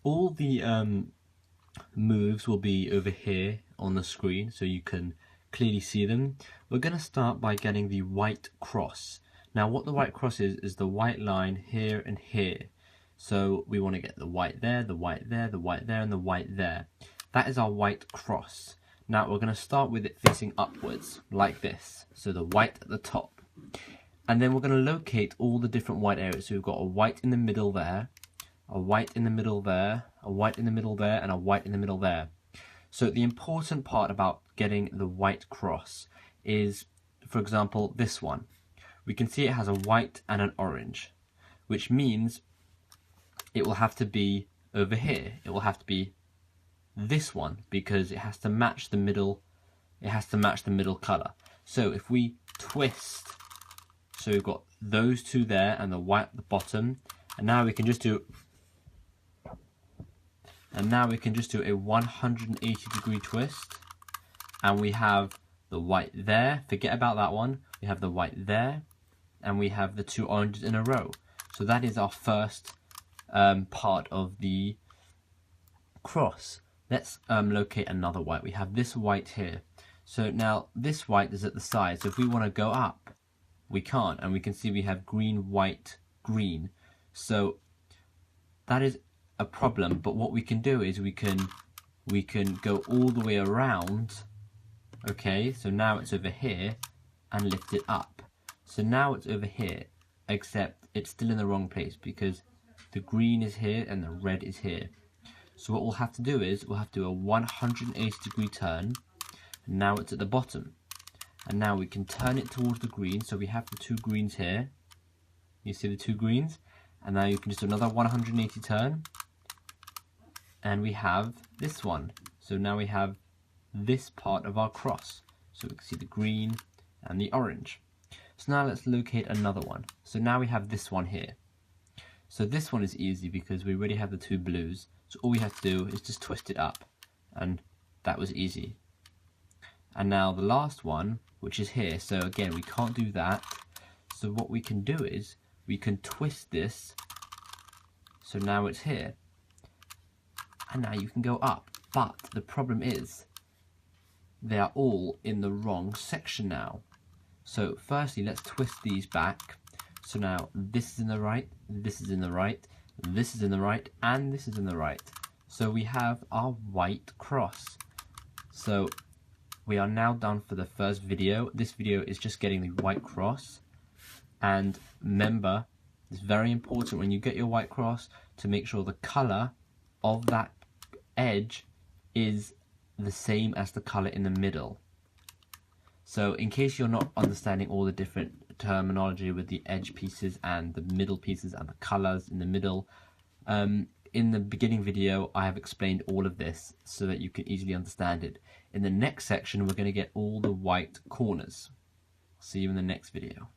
all the moves will be over here on the screen so you can clearly see them. We're going to start by getting the white cross. Now what the white cross is the white line here and here. So we want to get the white there, the white there, the white there, and the white there. That is our white cross. Now we're going to start with it facing upwards like this. So the white at the top. And then we're going to locate all the different white areas. So we've got a white in the middle there, a white in the middle there, a white in the middle there, and a white in the middle there. So the important part about getting the white cross is, for example, this one. We can see it has a white and an orange, which means it will have to be over here. It will have to be this one because it has to match the middle. It has to match the middle color. So if we twist, so we've got those two there and the white at the bottom, and now we can just do a 180-degree twist, and we have the white there. Forget about that one. We have the white there, and we have the two oranges in a row. So that is our first part of the cross. Let's locate another white. We have this white here. So now this white is at the side. So if we want to go up, we can't. And we can see we have green, white, green. So that is a problem. But what we can do is we can go all the way around. Okay, so now it's over here and lift it up. So now it's over here, except it's still in the wrong place because the green is here and the red is here. So what we'll have to do is we'll have to do a 180-degree turn. And now it's at the bottom. And now we can turn it towards the green. So we have the two greens here. You see the two greens? And now you can just do another 180 turn. And we have this one. So now we have this part of our cross. So we can see the green and the orange. So now let's locate another one. So now we have this one here. So this one is easy because we already have the two blues. So all we have to do is just twist it up. And that was easy. And now the last one, which is here. So again, we can't do that. So what we can do is we can twist this. So now it's here. And now you can go up. But the problem is they are all in the wrong section now. So firstly, let's twist these back. So now this is in the right, this is in the right, this is in the right, and this is in the right. So we have our white cross. So we are now done for the first video. This video is just getting the white cross. And remember, it's very important when you get your white cross to make sure the color of that edge is the same as the color in the middle. So in case you're not understanding all the different terminology with the edge pieces and the middle pieces and the colors in the middle, in the beginning video I have explained all of this so that you can easily understand it. In the next section we're going to get all the white corners. See you in the next video.